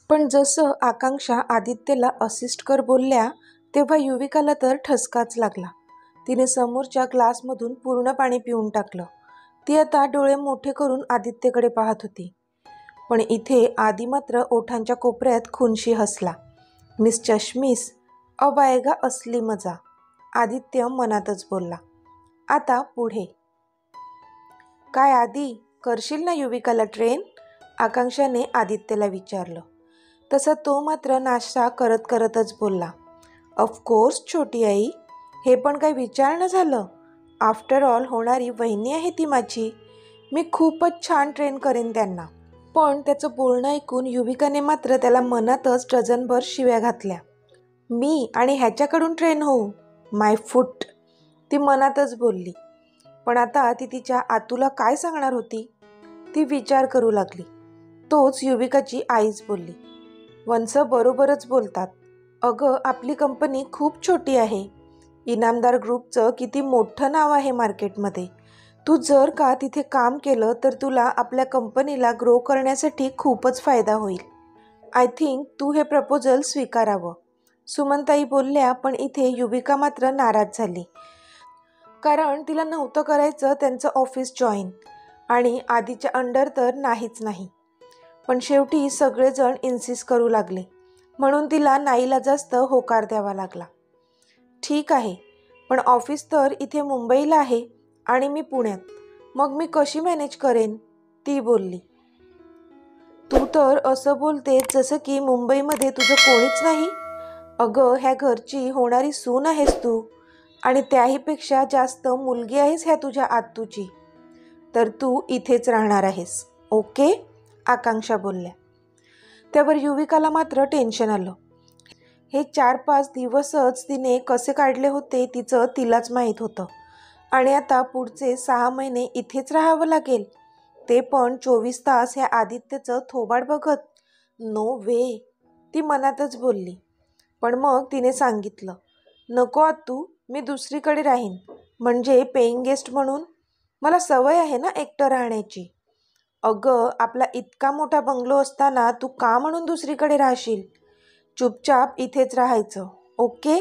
पण जसं आकांक्षा आदित्यला असिस्ट कर बोलल्या तेव्हा युविकाला तर ठसकाच लागला. तिने समोरच्या ग्लासमधून पूर्ण पाणी पिऊन टाकलं. ती आता डोळे मोठे करून आदित्यकडे पाहत होती. पण इथे आदी मात्र ओठांच्या कोपऱ्यात खुनशी हसला. मिस चष्मीस, अब आएगा असली मजा, आदित्य मनातच बोलला. आता पुढे काय आदी, करशील ना युविकाला ट्रेन? आकांक्षाने आदित्यला विचारलं. तसा तो मात्र नाश्ता करत करतच बोलला. ऑफकोर्स छोटी आई, हे पण काही विचारणं झालं. आफ्टर ऑल होणारी वहिनी आहे ती माझी. मी खूपच छान ट्रेन करेन त्यांना. पण त्याचं बोलणं ऐकून युविकाने मात्र त्याला मनातच डझनभर शिव्या घातल्या. मी आणि ह्याच्याकडून ट्रेन होऊ? माय फूट, ती मनातच बोलली. पण आता ती तिच्या आतूला काय सांगणार होती? ती विचार करू लागली. तोच युविकाची आईच बोलली. वंस बरोबरच बोलतात. अगं आपली कंपनी खूप छोटी आहे. इनामदार ग्रुपचं किती मोठं नाव आहे मार्केटमध्ये. तू जर का तिथे काम केलं तर तुला आपल्या कंपनीला ग्रो करण्यासाठी खूपच फायदा होईल. आय थिंक तू हे प्रपोजल स्वीकारावं. सुमनताई बोलल्या. पण इथे युविका मात्र नाराज झाली. कारण तिला नव्हतं करायचं त्यांचं ऑफिस जॉईन, आणि आधीच्या अंडर तर नाहीच नाही. पण शेवटी सगळेजण इन्सिस्ट करू लागले म्हणून तिला नाईलाजास्त होकार द्यावा लागला. ठीक आहे, पण ऑफिस तर इथे मुंबईला आहे आणि मी पुण्यात, मग मी कशी मॅनेज करेन? ती बोलली. तू तर असं बोलते जसं की मुंबईमध्ये तुझं कोणीच नाही. अगं ह्या घरची होणारी सून आहेस तू, आणि त्याहीपेक्षा जास्त मुलगी आहेस ह्या तुझ्या आत्तूची. तर तू इथेच राहणार आहेस, ओके? आकांक्षा बोलल्या. त्यावर युविकाला मात्र टेन्शन आलं. हे 4-5 दिवसच तिने कसे काढले होते तिचं तिलाच माहीत होतं. आणि आता पुढचे 6 महिने इथेच राहावं लागेल, ते पण 24 तास ह्या आदित्यचं थोबाड बघत. नो वे, ती मनातच बोलली. पण मग तिने सांगितलं, नको आत्तू, मी दुसरीकडे राहीन, म्हणजे पेईंग गेस्ट म्हणून. मला सवय आहे ना एकटं राहण्याची. अगं आपला इतका मोठा बंगलो असताना तू का म्हणून दुसरीकडे राहशील? चुपचाप इथेच राहायचं, ओके?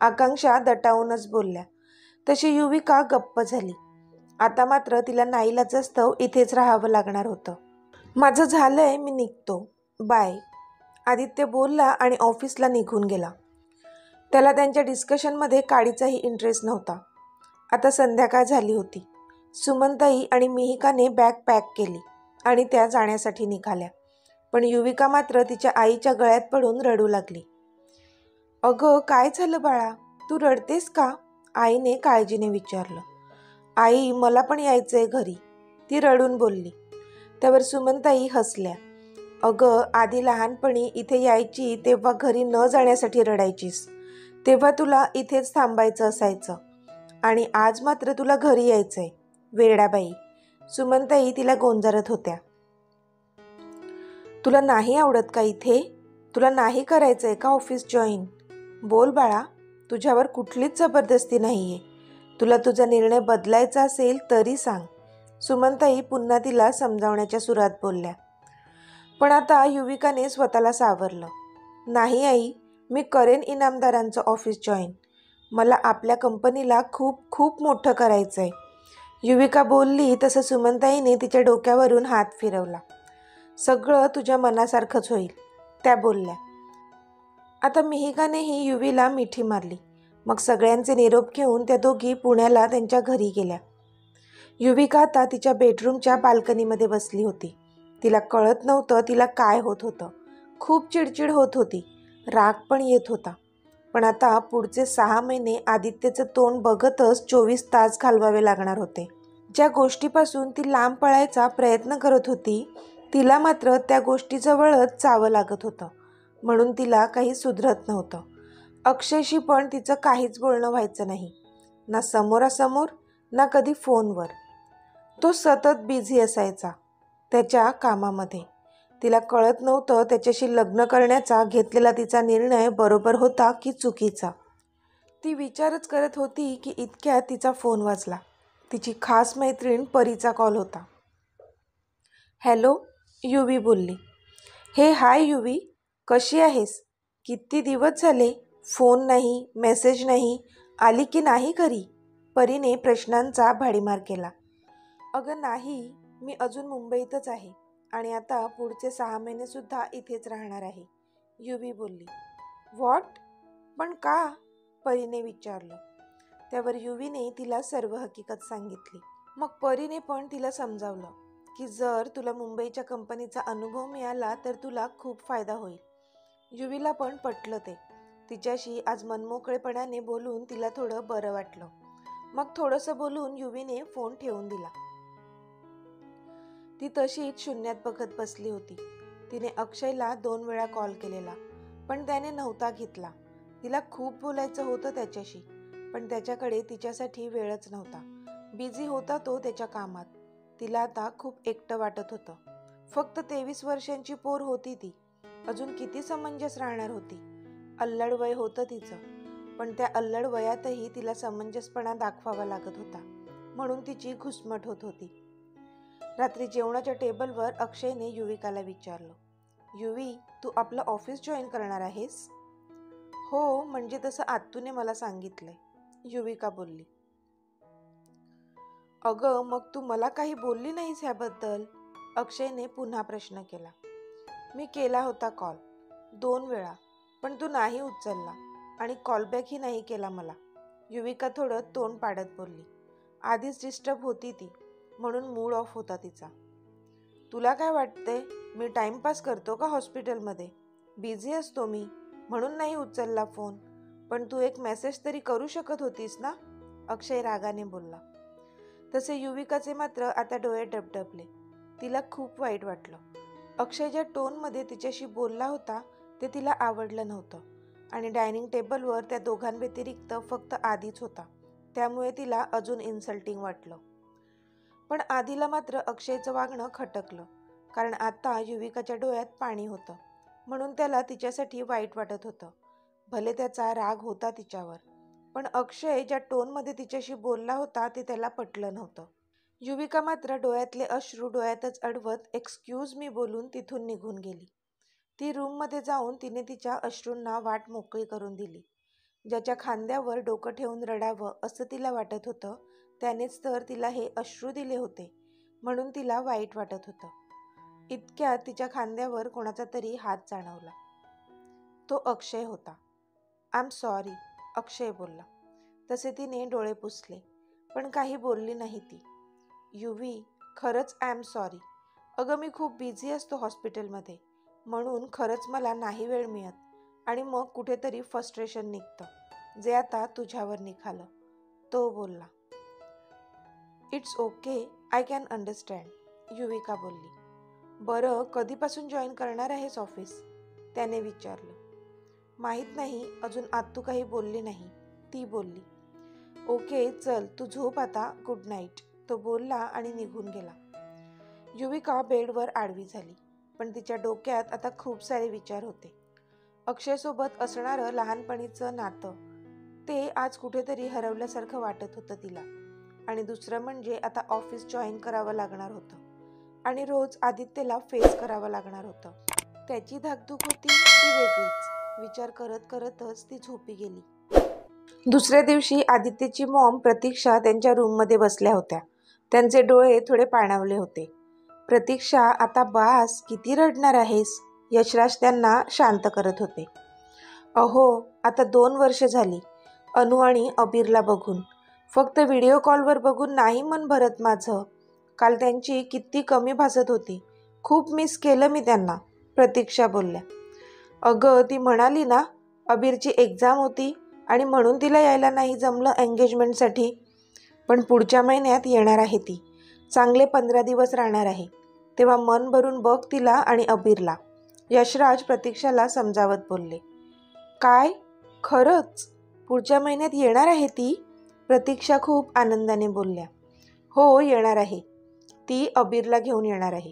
आकांक्षा दटावूनच बोलल्या. तशी युविका गप्प झाली. आता मात्र तिला नाईलाजास्तव इथेच राहावं लागणार होतं. माझं झालंय, मी निघतो, बाय, आदित्य बोलला आणि ऑफिसला निघून गेला. त्याला त्यांच्या डिस्कशनमध्ये काडीचाही इंटरेस्ट नव्हता. आता संध्याकाळ झाली होती. सुमनताई आणि मिहिकाने बॅग पॅक केली आणि त्या जाण्यासाठी निघाल्या. पण युविका मात्र तिच्या आईच्या गळ्यात पडून रडू लागली. अगं काय झालं बाळा, तू रडतेस का? आईने काळजीने विचारलं. आई, मला पण यायचंय घरी, ती रडून बोलली. त्यावर सुमनताई हसल्या. अगं आधी लहानपणी इथे यायची तेव्हा घरी न जाण्यासाठी रडायचीस, तेव्हा तुला इथेच थांबायचं असायचं, आणि आज मात्र तुला घरी यायचंय, वेडाबाई. सुमनताई तिला गोंजारत होत्या. तुला नाही आवडत का इथे? तुला नाही करायचंय का ऑफिस जॉईन? बोल बाळा, तुझ्यावर कुठलीच जबरदस्ती नाहीये. तुला तुझा निर्णय बदलायचा असेल तरी सांग, सुमनताई पुन्हा तिला समजावण्याच्या सुरात बोलल्या. पण आता युविकाने स्वतःला सावरलं. नाही आई, मी करेन इनामदारांचं ऑफिस जॉईन. मला आपल्या कंपनीला खूप खूप मोठं करायचंय. युविका बोलली तसं सुमनताईने तिच्या डोक्यावरून हात फिरवला. सगळं तुझ्या मनासारखंच होईल, त्या बोलल्या. आता मिहिकानेही युवीला मिठी मारली. मग सगळ्यांचे निरोप घेऊन त्या दोघी पुण्याला त्यांच्या घरी गेल्या. युविका आता तिच्या बेडरूमच्या बाल्कनीमध्ये बसली होती. तिला कळत नव्हतं तिला काय होत होतं. खूप चिडचिड होत होती, राग पण येत होता. पण आता पुढचे 6 महिने आदित्यचं तोंड बघतच 24 तास घालवावे लागणार होते. ज्या गोष्टीपासून ती लांब पळायचा प्रयत्न करत होती, तिला मात्र त्या गोष्टीजवळच जावं लागत होतं. म्हणून तिला काही सुधरत नव्हतं. अक्षयशी पण तिचं काहीच बोलणं व्हायचं नाही, ना समोरासमोर ना कधी फोनवर. तो सतत बिझी असायचा त्याच्या कामामध्ये. तिला कळत नव्हतं त्याच्याशी लग्न करण्याचा घेतलेला तिचा निर्णय बरोबर होता की चुकीचा. ती विचारच करत होती की इतक्यात तिचा फोन वाजला. तिची खास मैत्रीण परीचा कॉल होता. हॅलो, युवी बोलली. हे हाय युवी, कशी आहेस? किती दिवस झाले? फोन नाही, मेसेज नाही, आली की नाही घरी? परीने प्रश्नांचा भडीमार केला. अगं नाही, मी अजून मुंबईतच आहे आणि आता पुढचे 6 महिनेसुद्धा इथेच राहणार आहे, युवी बोलली. व्हॉट? पण का? परीने विचारलं. त्यावर युवीने तिला सर्व हकीकत सांगितली. मग परीने पण तिला समजावलं की जर तुला मुंबईच्या कंपनीचा अनुभव मिळाला तर तुला खूप फायदा होईल. युवीला पण पटलं ते. तिच्याशी आज मनमोकळेपणाने बोलून तिला थोडं बरं वाटलं. मग थोडंसं बोलून युवीने फोन ठेवून दिला. ती तशीच शून्यात बघत बसली होती. तिने अक्षयला 2 वेळा कॉल केलेला, पण त्याने नव्हता घेतला. तिला खूप बोलायचं होतं त्याच्याशी, पण त्याच्याकडे तिच्यासाठी वेळच नव्हता. बिझी होता तो त्याच्या कामात. तिला आता खूप एकटं वाटत होतं. फक्त 23 वर्षांची पोर होती ती. अजून किती समंजस राहणार होती. अल्लड वय होतं तिचं, पण त्या अल्लड वयातही तिला समंजसपणा दाखवावा लागत होता, म्हणून तिची घुसमट होत होती. रात्री जेवणाच्या टेबलवर अक्षयने युविकाला विचारलं, युवी, तू आपलं ऑफिस जॉईन करणार आहेस? हो, म्हणजे तसं आत्तूने मला सांगितलंय, युविका बोलली. अगं, मग तू मला काही बोलली नाहीस ह्याबद्दल? अक्षयने पुन्हा प्रश्न केला. मी केला होता कॉल 2 वेळा, पण तू नाही उचलला आणि कॉलबॅकही नाही केला मला, युविका थोडं तोंड पाडत बोलली. आधीच डिस्टर्ब होती ती, म्हणून मूड ऑफ होता तिचा. तुला काय वाटतंय, मी टाइमपास करतो का हॉस्पिटलमध्ये? बिझी असतो मी, म्हणून नाही उचलला फोन. पण तू एक मेसेज तरी करू शकत होतीस ना, अक्षय रागाने बोलला. तसे युविकाचे मात्र आता डोळे डबडबले. तिला खूप वाईट वाटलं. अक्षय ज्या टोनमध्ये तिच्याशी बोलला होता ते तिला आवडलं नव्हतं आणि डायनिंग टेबलवर त्या दोघांव्यतिरिक्त फक्त आधीच होता, त्यामुळे तिला अजून इन्सल्टिंग वाटलं. पण आधीला मात्र अक्षयचं वागणं खटकलं, कारण आता युविकाच्या डोळ्यात पाणी होतं, म्हणून त्याला तिच्यासाठी वाईट वाटत होतं. भले त्याचा राग होता तिच्यावर, पण अक्षय ज्या टोनमध्ये तिच्याशी बोलला होता ते त्याला पटलं नव्हतं. युविका मात्र डोळ्यातले अश्रू डोळ्यातच अडवत एक्सक्यूज मी बोलून तिथून निघून गेली. ती रूममध्ये जाऊन तिने तिच्या अश्रूंना वाट मोकळी करून दिली. ज्याच्या खांद्यावर डोकं ठेवून रडावं असं तिला वाटत होतं, त्यानेच तर तिला हे अश्रू दिले होते, म्हणून तिला वाईट वाटत होतं. इतक्यात तिच्या खांद्यावर कोणाचा तरी हात जाणवला. तो अक्षय होता. आय एम सॉरी, अक्षय बोलला. तसे तिने डोळे पुसले, पण काही बोलली नाही ती. युवी, खरंच आय एम सॉरी. अगं, मी खूप बिझी असतो हॉस्पिटलमध्ये, म्हणून खरंच मला नाही वेळ मिळत आणि मग कुठेतरी फ्रस्ट्रेशन निघतं, जे आता तुझ्यावर निघालं, तो बोलला. It's okay, I can understand, Yuvika बोलली. बरं, कधीपासून जॉईन करणार आहेस ऑफिस? त्याने विचारलं. माहीत नाही, अजून आत्तू काही बोलली नाही, ती बोलली. ओके, चल तू झोप आता, गुड नाईट, तो बोलला आणि निघून गेला. युविका बेडवर आडवी झाली, पण तिच्या डोक्यात आता खूप सारे विचार होते. अक्षयसोबत असणारं लहानपणीचं नातं, ते आज कुठेतरी हरवल्यासारखं वाटत होतं तिला. आणि दुसरं म्हणजे आता ऑफिस जॉईन करावं लागणार होतं आणि रोज आदित्यला फेस करावं लागणार होतं. त्याची धाकधूक होती ती वेगळीच. विचार करत करतच ती झोपी गेली. दुसऱ्या दिवशी आदित्यची मॉम प्रतीक्षा त्यांच्या रूममध्ये बसल्या होत्या. त्यांचे डोळे थोडे पाणावले होते. प्रतीक्षा, आता बास, किती रडणार आहेस? यशराज त्यांना शांत करत होते. अहो, आता 2 वर्ष झाली अनु आणि अबीरला बघून. फक्त व्हिडिओ कॉलवर बघून नाही मन भरत माझं. काल त्यांची किती कमी भासत होती. खूप मिस केलं मी त्यांना, प्रतीक्षा बोलल्या. अगं, ती म्हणाली ना अबीरची एक्झाम होती आणि म्हणून तिला यायला नाही जमलं एंगेजमेंटसाठी. पण पुढच्या महिन्यात येणार आहे ती. चांगले 15 दिवस राहणार आहे. तेव्हा मन भरून बघ तिला आणि अबीरला, यशराज प्रतीक्षाला समजावत बोलले. काय? खरंच? पुढच्या महिन्यात येणार आहे ती? प्रतीक्षा खूप आनंदाने बोलल्या. हो, येणार आहे. ती अबीरला घेऊन येणार आहे.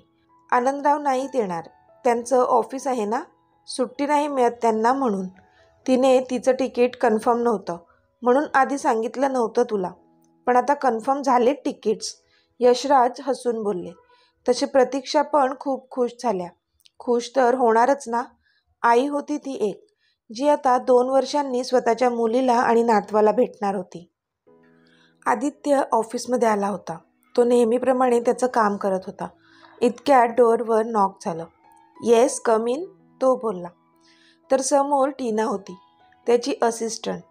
आनंदराव नाहीत येणार, त्यांचं ऑफिस आहे ना, सुट्टी नाही मिळत त्यांना, म्हणून. तिने तिचं तिकीट कन्फर्म नव्हतं, म्हणून आधी सांगितलं नव्हतं तुला, पण आता कन्फर्म झाले तिकीट्स, यशराज हसून बोलले. तशी प्रतीक्षा पण खूप खुश झाल्या. खुश तर होणारच ना, आई होती ती एक, जी आता 2 वर्षांनी स्वतःच्या मुलीला आणि नातवाला भेटणार होती. आदित्य ऑफिसमध्ये आला होता. तो नेहमीप्रमाणे त्याचं काम करत होता. इतक्यात डोअरवर नॉक झालं. येस, कम इन, तो बोलला. तर समोर टीना होती, त्याची असिस्टंट.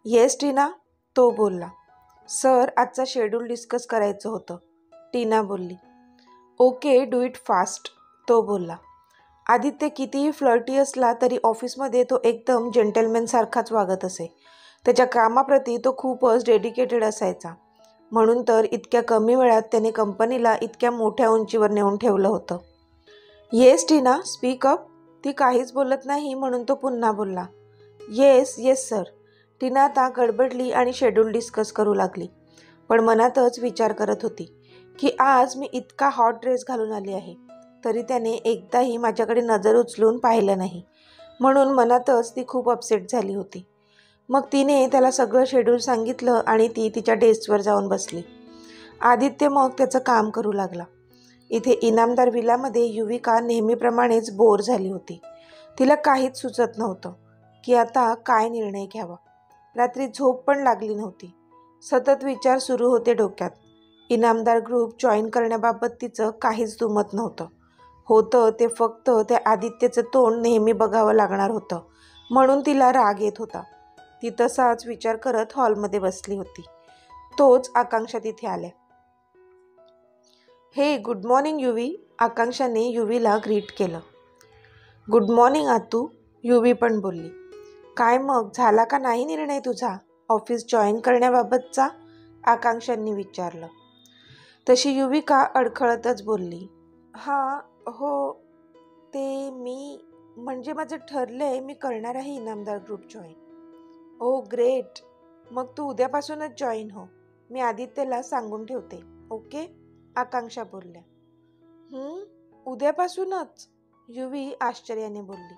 येस टीना, तो बोलला. सर, आजचा शेड्यूल डिस्कस करायचं होतं, टीना बोलली. ओके, डू इट फास्ट, तो बोलला. आदित्य कितीही फ्लर्टी असला तरी ऑफिसमध्ये तो एकदम जेंटलमॅनसारखाच वागत असे. त्याच्या कामाप्रती तो खूपच डेडिकेटेड असायचा. म्हणून तर इतक्या कमी वेळात त्याने कंपनीला इतक्या मोठ्या उंचीवर नेऊन ठेवलं होतं. येस टीना, स्पीक अप, ती काहीच बोलत नाही म्हणून तो पुन्हा बोलला. Yes yes sir. टीना आता गडबडली आणि शेड्यूल डिस्कस करू लागली, पण मनातच विचार करत होती की आज मी इतका हॉट ड्रेस घालून आली आहे, तरी त्याने एकदाही माझ्याकडे नजर उचलून पाहिलं नाही. म्हणून मनातच ती खूप अपसेट झाली होती. मग तिने त्याला सगळं शेड्यूल सांगितलं आणि ती तिच्या डेस्कवर जाऊन बसली. आदित्य मग त्याचं काम करू लागला. इथे इनामदार विलामध्ये युविका नेहमीप्रमाणेच बोर झाली होती. तिला काहीच सुचत नव्हतं की आता काय निर्णय घ्यावा. रात्री झोप पण लागली नव्हती. सतत विचार सुरू होते डोक्यात. इनामदार ग्रुप जॉईन करण्याबाबत तिचं काहीच दुमत नव्हतं. होतं ते फक्त त्या आदित्यचं तोंड नेहमी बघावं लागणार होतं, म्हणून तिला राग येत होता. ती तसाच विचार करत हॉलमध्ये बसली होती. तोच आकांक्षा तिथे आल्या. हे, गुड मॉर्निंग युवी, आकांक्षाने युवीला ग्रीट केलं. गुड मॉर्निंग आतू, युवी पण बोलली. काय मग, झाला का नाही निर्णय तुझा ऑफिस जॉईन करण्याबाबतचा, आकांक्षांनी विचारलं. तशी युविका अडखळतच बोलली. हां, हो, ते मी म्हणजे माझं ठरलंय, मी करणार आहे इनामदार ग्रुप जॉईन. ओ ग्रेट, मग तू उद्यापासूनच जॉईन हो. मी आदित्यला सांगून ठेवते. ओके, आकांक्षा बोलल्या. उद्यापासूनच, युवी आश्चर्याने बोलली.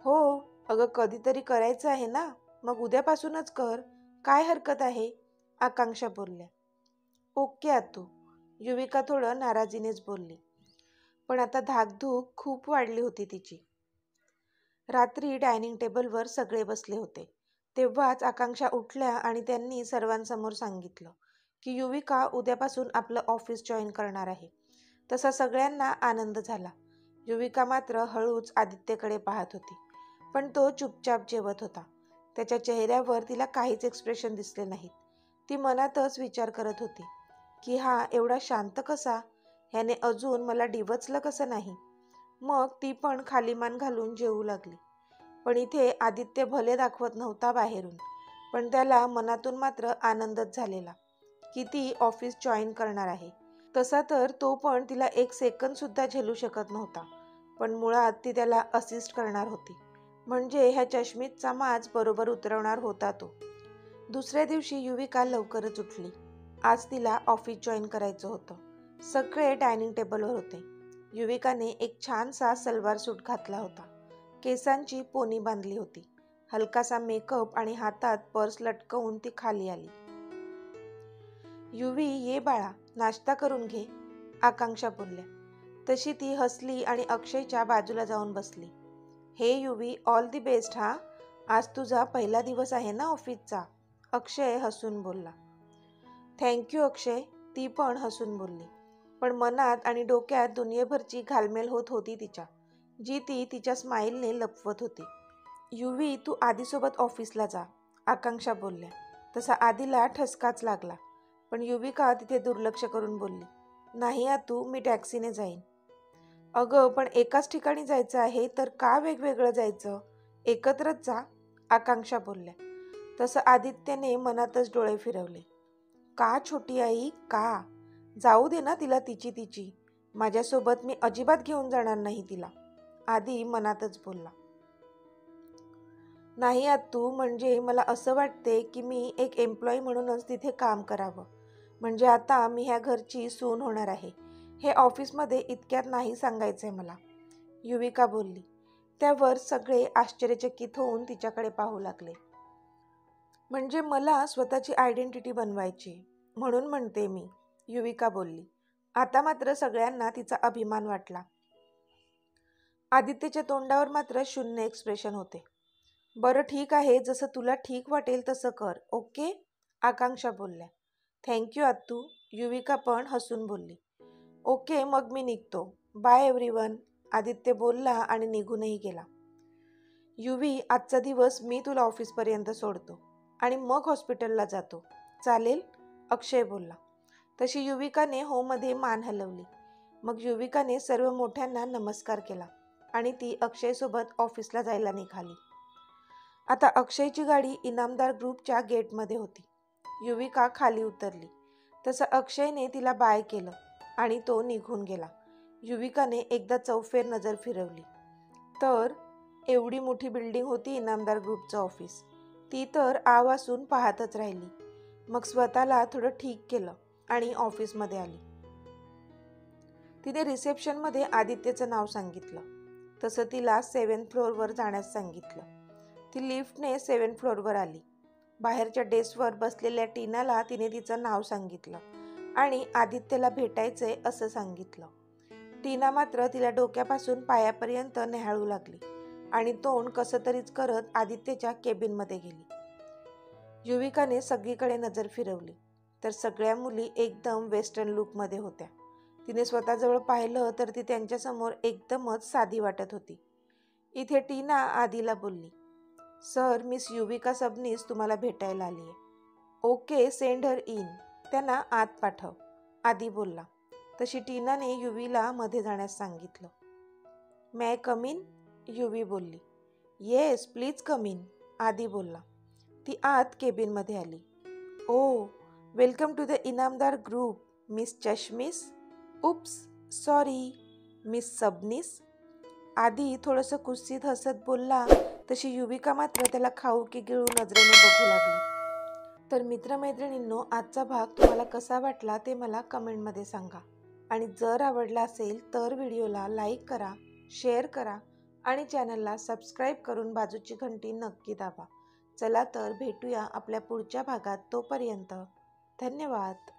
हो अगं, कधीतरी करायचं आहे ना, मग उद्यापासूनच कर, काय हरकत आहे, आकांक्षा बोलल्या. ओके आतू, युविका थोडं नाराजीनेच बोलली. पण आता धाकधूक खूप वाढली होती तिची. रात्री डायनिंग टेबलवर सगळे बसले होते. तेव्हाच आकांक्षा उठल्या आणि त्यांनी सर्वांसमोर सांगितलं की युविका उद्यापासून आपलं ऑफिस जॉईन करणार आहे. तसा सगळ्यांना आनंद झाला. युविका मात्र हळूच आदित्यकडे पाहत होती, पण तो चुपचाप जेवत होता. त्याच्या चेहऱ्यावर तिला काहीच एक्सप्रेशन दिसले नाहीत. ती मनातच विचार करत होती की हा एवढा शांत कसा, ह्याने अजून मला डिवचलं कसं नाही. मग ती पण खाली मान घालून जेवू लागली. पण इथे आदित्य भले दाखवत नव्हता बाहेरून, पण त्याला मनातून मात्र आनंदच झालेला की ती ऑफिस जॉईन करणार आहे. तसा तर तो पण तिला 1 सेकंद सुद्धा झेलू शकत नव्हता, पण मुळात ती त्याला असिस्ट करणार होती, म्हणजे ह्या चष्मीचा माज बरोबर उतरवणार होता तो. दुसऱ्या दिवशी युविका लवकरच उठली. आज तिला ऑफिस जॉईन करायचं होतं. सगळे डायनिंग टेबलवर होते. युविकाने एक छानसा सलवार सूट घातला होता. केसांची पोनी बांधली होती. हलकासा मेकअप आणि हातात पर्स लटकवून ती खाली आली. युवी, ये बाळा, नाश्ता करून घे, आकांक्षा बोलल्या. तशी ती हसली आणि अक्षयच्या बाजूला जाऊन बसली. हे युवी, ऑल दी बेस्ट हा, आज तुझा पहिला दिवस आहे ना ऑफिसचा, अक्षय हसून बोलला. थँक्यू अक्षय, ती पण हसून बोलली. पण मनात आणि डोक्यात दुनियेभरची घालमेल होत होती तिच्या, जी ती तिच्या स्माईलने लपवत होती. युवी, तू आधीसोबत ऑफिसला जा, आकांक्षा बोलल्या. तसा आधीला ठसकाच लागला, पण युविका तिथे दुर्लक्ष करून बोलली. नाही आतू, मी टॅक्सीने जाईन. अगं, पण एकाच ठिकाणी जायचं आहे तर का वेगवेगळं जायचं, एकत्रच जा, आकांक्षा बोलल्या. तसं आदित्यने मनातच डोळे फिरवले. का छोटी आई, का? जाऊ दे ना तिला तिची, माझ्यासोबत मी अजिबात घेऊन जाणार नाही तिला, आधी मनातच बोलला. नाही आतू, म्हणजे मला असं वाटते की मी एक एम्प्लॉई म्हणूनच तिथे काम करावं. म्हणजे आता मी ह्या घरची सून होणार आहे, हे ऑफिसमध्ये इतक्यात नाही सांगायचंय मला, युविका बोलली. त्यावर सगळे आश्चर्यचकित होऊन तिच्याकडे पाहू लागले. म्हणजे मला स्वतःची आयडेंटिटी बनवायची, म्हणून म्हणते मी, युविका बोलली. आता मात्र सगळ्यांना तिचा अभिमान वाटला. आदित्यच्या तोंडावर मात्र शून्य एक्सप्रेशन होते. बरं ठीक आहे, जसं तुला ठीक वाटेल तसं कर, ओके, आकांक्षा बोलल्या. थँक्यू आत्तू, युविका पण हसून बोलली. ओके, मग मी निघतो, बाय एव्हरीवन, आदित्य बोलला आणि निघूनही गेला. युवी, आजचा दिवस मी तुला ऑफिसपर्यंत सोडतो आणि मग हॉस्पिटलला जातो, चालेल, अक्षय बोलला. तशी युविकाने होमध्ये मान हलवली. मग युविकाने सर्व मोठ्यांना नमस्कार केला आणि ती अक्षयसोबत ऑफिसला जायला निघाली. आता अक्षयची गाडी इनामदार ग्रुपच्या गेटमध्ये होती. युविका खाली उतरली तसं अक्षयने तिला बाय केलं आणि तो निघून गेला. युविकाने एकदा चौफेर नजर फिरवली तर एवढी मोठी बिल्डिंग होती इनामदार ग्रुपचं ऑफिस. ती तर आवासून पाहतच राहिली. मग स्वतःला थोडं ठीक केलं आणि ऑफिसमध्ये आली. तिने रिसेप्शनमध्ये आदित्यचं नाव सांगितलं. तसं तिला 7th फ्लोअरवर जाण्यास सांगितलं. ती लिफ्टने 7th फ्लोअरवर आली. बाहेरच्या डेस्कवर बसलेल्या टीनाला तिने तिचं नाव सांगितलं आणि आदित्यला भेटायचंय असं सांगितलं. टीना मात्र तिला डोक्यापासून पायापर्यंत न्याहाळू लागली आणि तोंड कसं तरीच करत आदित्यच्या केबिनमध्ये गेली. युविकाने सगळीकडे नजर फिरवली तर सगळ्या मुली एकदम वेस्टर्न लुकमध्ये होत्या. तिने स्वतःजवळ पाहिलं तर ती त्यांच्यासमोर एकदमच साधी वाटत होती. इथे टीना आदीला बोलली, सर, मिस युविका सबनीस तुम्हाला भेटायला आली आहे. ओके, सेंड हर इन, त्यांना आत पाठव, आदी बोलला. तशी टीनाने युवीला मध्ये जाण्यास सांगितलं. मे आय कम इन, युवी बोलली. येस, प्लीज कम इन, आदी बोलला. ती आत केबिनमध्ये आली. Oh, welcome to the Inamdar group, miss चष्मिस. Oops, sorry, miss Sabnis. Aadi थोडंसं कुत्सित हसत बोलला तशी युविका मात्र त्याला खाऊ की गिळू नजरेने बघू लागली. तर मित्रमैत्रिणींनो, आजचा भाग तुम्हाला कसा वाटला ते मला कमेंटमध्ये सांगा आणि जर आवडला असेल तर व्हिडिओला लाईक करा, शेअर करा आणि चॅनलला सबस्क्राईब करून बाजूची घंटी नक्की दाबा. चला तर भेटूया आपल्या पुढच्या भागात. तोपर्यंत धन्यवाद.